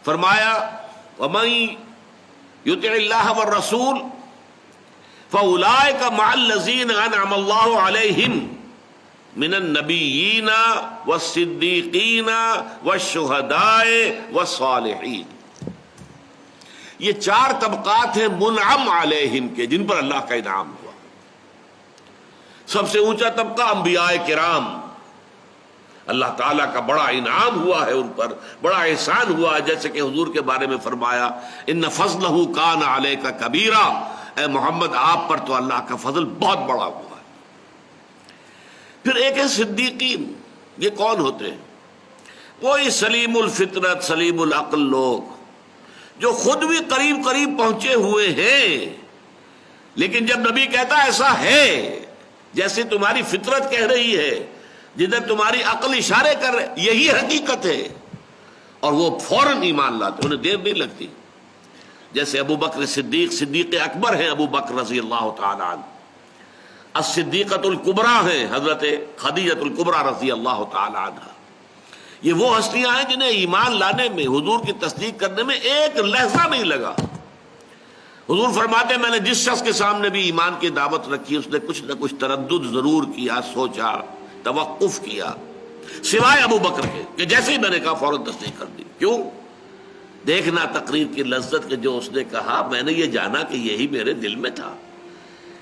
فرمایا وَمَن يُطِعِ اللَّهَ وَالرَّسُولَ فَأُولَٰئِكَ مَعَ الَّذِينَ أَنْعَمَ اللَّهُ عَلَيْهِمْ مِنَ النَّبِيِّينَ وَالصِّدِّيقِينَ وَالشُّهَدَاءِ وَالصَّالِحِينَ. یہ چار طبقات ہیں منعم علیہم کے، جن پر اللہ کا انعام ہوا. سب سے اونچا طبقہ انبیاء کرام، اللہ تعالیٰ کا بڑا انعام ہوا ہے ان پر، بڑا احسان ہوا ہے. جیسے کہ حضور کے بارے میں فرمایا ان فضلہ کان علیک کبیرا، اے محمد آپ پر تو اللہ کا فضل بہت بڑا ہوا ہے. پھر ایک ہے صدیقین. یہ کون ہوتے ہیں؟ وہی سلیم الفطرت سلیم العقل لوگ جو خود بھی قریب قریب پہنچے ہوئے ہیں، لیکن جب نبی کہتا ایسا ہے جیسے تمہاری فطرت کہہ رہی ہے، جدھر تمہاری عقل اشارے کر رہے، یہی حقیقت ہے، اور وہ فوراً ایمان لاتے، انہیں دیر نہیں لگتی. جیسے ابو بکر صدیق، صدیق اکبر ہیں ابو بکر رضی اللہ تعالی عنہ. الصدیقۃ الکبریٰ ہیں حضرت خدیجۃ الکبریٰ رضی اللہ تعالی عنہ. یہ وہ ہستیاں ہیں جنہیں ایمان لانے میں، حضور کی تصدیق کرنے میں ایک لحظہ نہیں لگا. حضور فرماتے ہیں میں نے جس شخص کے سامنے بھی ایمان کی دعوت رکھی اس نے کچھ نہ کچھ تردد ضرور کیا، سوچا، توقف کیا، سوائے ابو بکر کے کہ جیسے ہی میں نے کہا فوراً تصدیق کر دی. کیوں؟ دیکھنا تقریر کی لذت کہ جو اس نے کہا میں نے یہ جانا کہ یہی میرے دل میں تھا.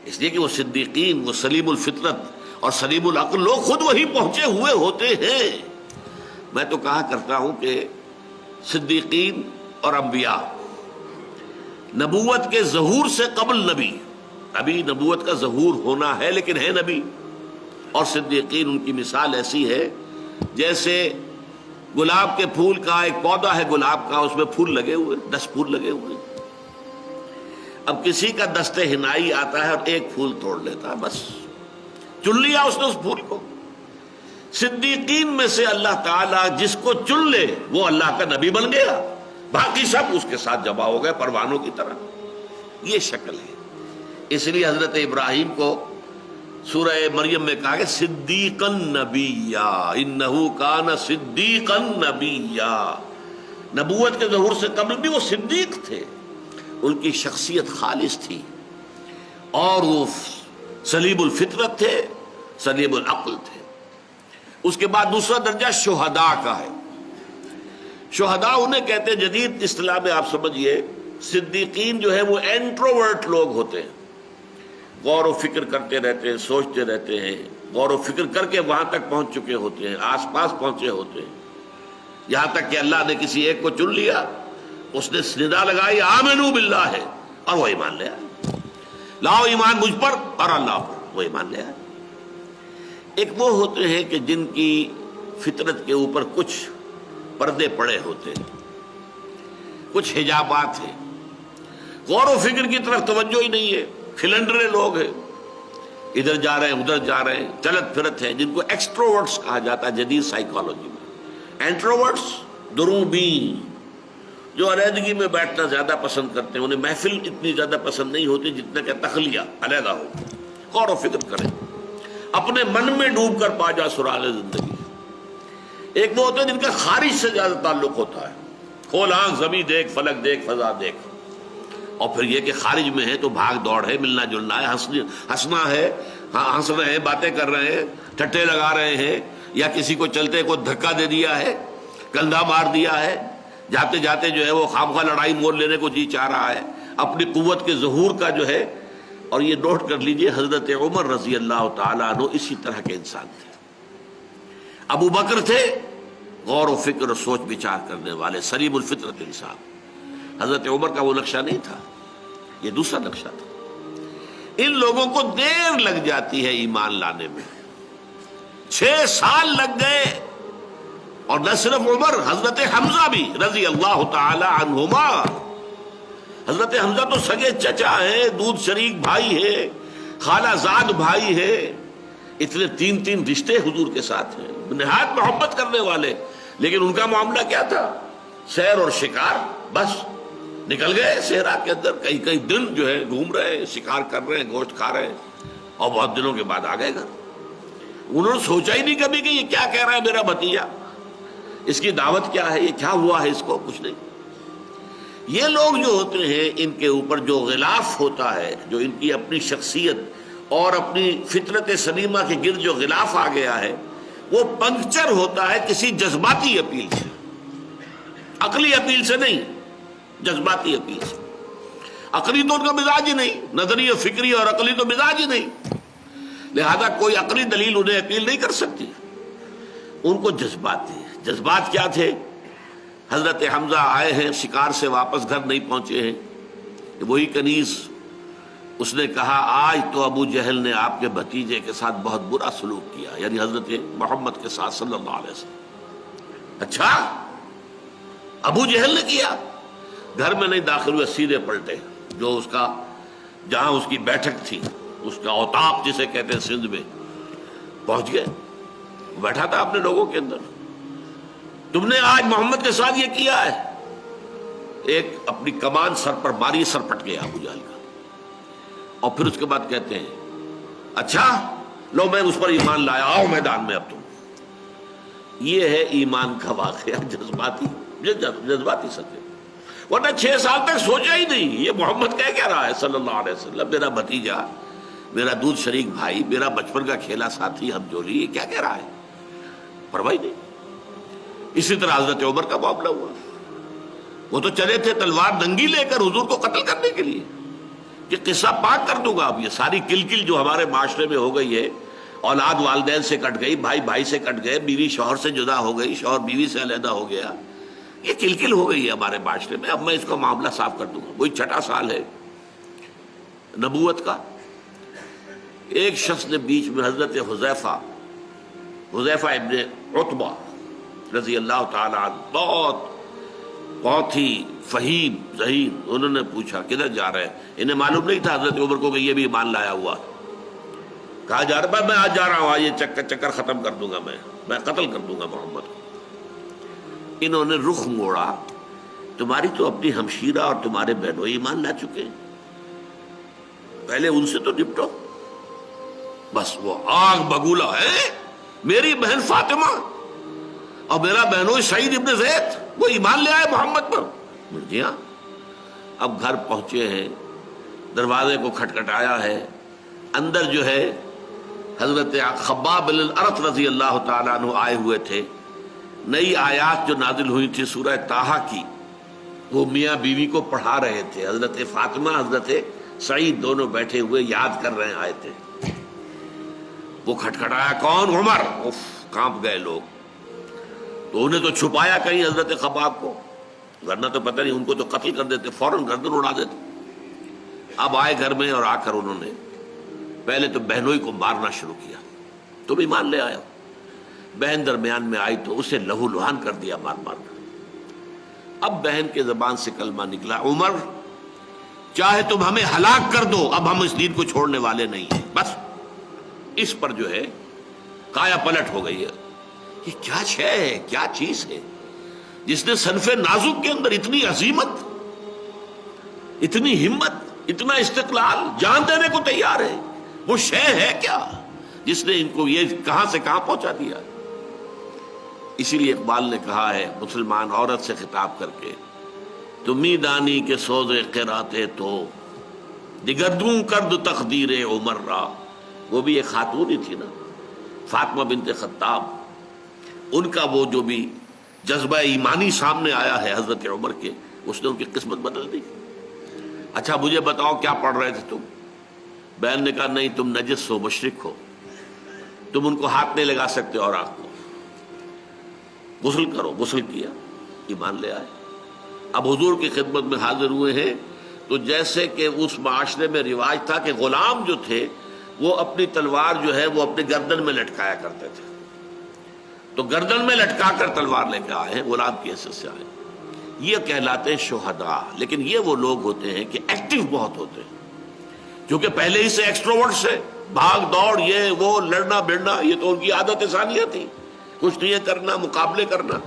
اس لیے کہ وہ صدیقین، وہ سلیم الفطرت اور سلیم العقل لوگ خود وہی پہنچے ہوئے ہوتے ہیں. میں تو کہا کرتا ہوں کہ صدیقین اور انبیاء نبوت کے ظہور سے قبل نبی، ابھی نبوت کا ظہور ہونا ہے لیکن ہے نبی. اور صدیقین ان کی مثال ایسی ہے جیسے گلاب کے پھول کا ایک پودا ہے گلاب کا، اس میں پھول لگے ہوئے، 10 پھول لگے ہوئے. اب کسی کا دست ہنائی آتا ہے اور ایک پھول توڑ لیتا ہے، بس چن لیا اس نے اس پھول کو. صدیقین میں سے اللہ تعالیٰ جس کو چن لے وہ اللہ کا نبی بن گیا، باقی سب اس کے ساتھ جمع ہو گئے پروانوں کی طرح. یہ شکل ہے. اس لیے حضرت ابراہیم کو سورہ مریم میں کہا کہ صدیقا نبیّا، انہ کان صدیقا نبیّا. نبوت کے ظہور سے قبل بھی وہ صدیق تھے، ان کی شخصیت خالص تھی، اور وہ سلیم الفطرت تھے، سلیم العقل تھے. اس کے بعد دوسرا درجہ شہداء کا ہے. شہداء انہیں کہتے ہیں جدید اصطلاح میں، آپ سمجھئے صدیقین جو ہے وہ انٹروورٹ لوگ ہوتے ہیں، غور و فکر کرتے رہتے ہیں، سوچتے رہتے ہیں، غور و فکر کر کے وہاں تک پہنچ چکے ہوتے ہیں، آس پاس پہنچے ہوتے ہیں، یہاں تک کہ اللہ نے کسی ایک کو چن لیا، اس نے ندا لگائی آمنو باللہ ہے اور وہ ایمان لے آئے، لاؤ ایمان مجھ پر اور اللہ پر، وہ ایمان لے آئے. ایک وہ ہوتے ہیں کہ جن کی فطرت کے اوپر کچھ پردے پڑے ہوتے ہیں، کچھ حجابات ہیں، غور و فکر کی طرف توجہ ہی نہیں ہے، کھلنڈرے لوگ ہیں، ادھر جا رہے ہیں ادھر جا رہے ہیں، چلت پھرت ہے، جن کو ایکسٹروورٹس کہا جاتا ہے جدید سائیکالوجی میں. انٹروورٹس دروبین، جو علیحدگی میں بیٹھنا زیادہ پسند کرتے ہیں، انہیں محفل اتنی زیادہ پسند نہیں ہوتی جتنا کہ تخلیہ علیحدہ ہو، غور و فکر کریں، اپنے من میں ڈوب کر پا جا سراغ زندگی. ایک وہ ہوتے ہیں جن کا خارج سے زیادہ تعلق ہوتا ہے، کھول آنکھ زمین دیکھ، فلک دیکھ، فضا دیکھ. اور پھر یہ کہ خارج میں ہے تو بھاگ دوڑ ہے، ملنا جلنا ہے، ہنسنا ہے، ہنس رہے ہیں، باتیں کر رہے ہیں، ٹھٹے لگا رہے ہیں، یا کسی کو چلتے کو دھکا دے دیا ہے، کندھا مار دیا ہے، جاتے جاتے جو ہے وہ خامخواہ لڑائی مول لینے کو جی چاہ رہا ہے، اپنی قوت کے ظہور کا جو ہے. اور یہ نوٹ کر لیجئے حضرت عمر رضی اللہ تعالیٰ عنہ اسی طرح کے انسان تھے. ابو بکر تھے غور و فکر اور سوچ بچار کرنے والے، سلیم الفطرت انسان. حضرت عمر کا وہ نقشہ نہیں تھا، یہ دوسرا نقشہ تھا. ان لوگوں کو دیر لگ جاتی ہے ایمان لانے میں، 6 سال لگ گئے. اور نہ صرف عمر، حضرت حمزہ بھی رضی اللہ تعالی عنہما. حضرت حمزہ تو سگے چچا ہیں، دودھ شریک بھائی ہے، خالہ زاد بھائی ہے، اتنے 3 رشتے حضور کے ساتھ ہیں، نہایت محبت کرنے والے. لیکن ان کا معاملہ کیا تھا؟ سیر اور شکار. بس نکل گئے صحرا کے اندر، کئی دن جو ہے گھوم رہے ہیں، شکار کر رہے ہیں، گوشت کھا رہے ہیں، اور بہت دنوں کے بعد آ گئے گھر. انہوں نے سوچا ہی نہیں کبھی کہ یہ کیا کہہ رہا ہے میرا بھتیجا، اس کی دعوت کیا ہے، یہ کیا ہوا ہے، اس کو کچھ نہیں. یہ لوگ جو ہوتے ہیں ان کے اوپر جو غلاف ہوتا ہے، جو ان کی اپنی شخصیت اور اپنی فطرت سلیمہ کے گرد جو غلاف آ گیا ہے، وہ پنکچر ہوتا ہے کسی جذباتی اپیل سے، عقلی اپیل سے نہیں، جذباتی اپیل سے۔ عقلی تو ان کا مزاج ہی نہیں، نظری و فکری اور عقلی تو مزاج ہی نہیں، لہذا کوئی عقلی دلیل انہیں اپیل نہیں کر سکتی۔ ان کو جذبات کیا تھے؟ حضرت حمزہ آئے ہیں شکار سے واپس گھر نہیں پہنچے ہیں، وہی کنیز اس نے کہا آج تو ابو جہل نے آپ کے بھتیجے کے ساتھ بہت برا سلوک کیا، یعنی حضرت محمد کے ساتھ صلی اللہ علیہ وسلم۔ اچھا ابو جہل نے کیا؟ گھر میں نہیں داخل ہوئے، سیدھے پلٹے، جو اس کا جہاں اس کی بیٹھک تھی، اس کا اوتاق جسے کہتے ہیں سندھ میں، پہنچ گئے، بیٹھا تھا اپنے لوگوں کے اندر۔ تم نے آج محمد کے ساتھ یہ کیا ہے؟ ایک اپنی کمان سر پر ماری، سر پٹ گیا ابو جہل کا، اور پھر اس کے بعد کہتے ہیں اچھا لو میں اس پر ایمان لایا، آؤ میدان میں اب تم۔ یہ ہے ایمان کا واقعہ، جذباتی سطح، ورنہ 6 سال تک سوچا ہی نہیں یہ محمد کہہ کیا رہا ہے صلی اللہ علیہ وسلم، میرا بھتیجا، میرا دودھ شریک بھائی، میرا بچپن کا کھیلا ساتھی، ہم جولی، یہ کیا کہہ رہا ہے؟ پرواہ نہیں۔ اسی طرح حضرت عمر کا معاملہ ہوا، وہ تو چلے تھے تلوار ننگی لے کر حضور کو قتل کرنے کے لیے، یہ قصہ پاک کر دوں گا اب، یہ ساری کلکل جو ہمارے معاشرے میں ہو گئی ہے، اولاد والدین سے کٹ گئی، بھائی بھائی سے کٹ گئے، بیوی شوہر سے جدا ہو گئی، شوہر بیوی سے علیحدہ ہو گیا، یہ کلکل ہو گئی ہے ہمارے معاشرے میں۔ اب میں اس کو معاملہ صاف کر دوں گا۔ وہی 6واں سال ہے نبوت کا، ایک شخص نے بیچ میں حضرت حذیفہ ابن عتبہ رضی اللہ تعالی عنہ، بہت ہی فہیم ذہین، انہوں نے پوچھا کدھر جا رہے ہیں؟ انہیں معلوم نہیں تھا حضرت عمر کو کہ یہ بھی ایمان لایا ہوا۔ کہا جا رہا ہے میں آج جا رہا ہوں، یہ چکر ختم کر دوں گا، میں قتل کر دوں گا محمد کو۔ انہوں نے رخ موڑا، تمہاری تو اپنی ہمشیرہ اور تمہارے بہنوئی ایمان لا چکے ہیں، پہلے ان سے تو نپٹو۔ بس وہ آگ بگولا ہے، میری بہن فاطمہ اور میرا بہنوئی سعید ابن زید وہ ایمان لے آئے محمد پر۔ جی ہاں۔ اب گھر پہنچے ہیں، دروازے کو کھٹکھٹایا ہے، اندر جو ہے حضرت خباب بن الارت رضی اللہ تعالیٰ عنہ آئے ہوئے تھے۔ نئی آیات جو نازل ہوئی تھی سورہ طٰہٰ کی، وہ میاں بیوی کو پڑھا رہے تھے، حضرت فاطمہ حضرت سعید دونوں بیٹھے ہوئے یاد کر رہے آئے تھے۔ وہ کھٹکھٹایا، کون؟ عمر۔ اف، کانپ گئے لوگ، تو انہیں تو چھپایا کہیں حضرت خباب کو، ورنہ تو پتہ نہیں ان کو تو قتل کر دیتے، فوراً گردن اڑا دیتے۔ اب آئے گھر میں اور آ کر انہوں نے پہلے تو بہنوئی کو مارنا شروع کیا، تم ایمان لے آئے ہو۔ بہن درمیان میں آئی تو اسے لہو لہان کر دیا مار مار کر۔ اب بہن کے زبان سے کلمہ نکلا، عمر چاہے تم ہمیں ہلاک کر دو، اب ہم اس دین کو چھوڑنے والے نہیں ہیں۔ بس اس پر جو ہے کایا پلٹ ہو گئی ہے۔ یہ کیا شے ہے، کیا چیز ہے جس نے صنف نازک کے اندر اتنی عظیمت، اتنی ہمت، اتنا استقلال، جان دینے کو تیار ہے؟ وہ شے ہے کیا جس نے ان کو یہ کہاں سے کہاں پہنچا دیا؟ اسی لیے اقبال نے کہا ہے مسلمان عورت سے خطاب کر کے، تمی دانی کے سوز قراتے تو دگردوں کرد تقدیر عمر را۔ وہ بھی ایک خاتون ہی تھی نا، فاطمہ بنت خطاب، ان کا وہ جو بھی جذبہ ایمانی سامنے آیا ہے حضرت عمر کے، اس نے ان کی قسمت بدل دی۔ اچھا مجھے بتاؤ کیا پڑھ رہے تھے تم؟ بہن نے کہا نہیں، تم نجس ہو، مشرک ہو، تم ان کو ہاتھ نہیں لگا سکتے اور آنکھ کو، غسل کرو۔ غسل کیا، ایمان لے آئے۔ اب حضور کی خدمت میں حاضر ہوئے ہیں تو جیسے کہ اس معاشرے میں رواج تھا کہ غلام جو تھے وہ اپنی تلوار جو ہے وہ اپنی گردن میں لٹکایا کرتے تھے، تو گردن میں لٹکا کر تلوار لے کے آئے ہیں، غلام کی حیثیت سے آئے، یہ کہلاتے ہیں شہداء۔ لیکن یہ وہ لوگ ہوتے ہیں کہ ایکٹیو بہت ہوتے ہیں، کیونکہ پہلے ہی سے ایکسٹروورٹ سے بھاگ دوڑ، یہ وہ لڑنا بڑنا، یہ تو ان کی عادت ثانیہ تھی، کچھ نہیں کرنا، مقابلے کرنا۔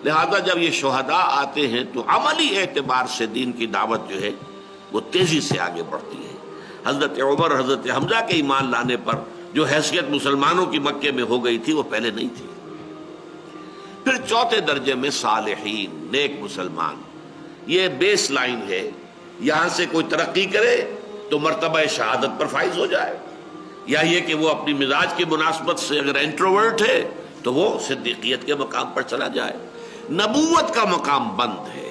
لہذا جب یہ شہداء آتے ہیں تو عملی اعتبار سے دین کی دعوت جو ہے وہ تیزی سے آگے بڑھتی ہے۔ حضرت عمر، حضرت حمزہ کے ایمان لانے پر جو حیثیت مسلمانوں کی مکے میں ہو گئی تھی وہ پہلے نہیں تھی۔ پھر چوتھے درجے میں صالحین، نیک مسلمان، یہ بیس لائن ہے. یہاں سے کوئی ترقی کرے تو مرتبہ شہادت پر فائز ہو جائے، یا یہ کہ وہ اپنی مزاج کی مناسبت سے اگر انٹروورٹ ہے تو وہ صدیقیت کے مقام پر چلا جائے. نبوت کا مقام بند ہے.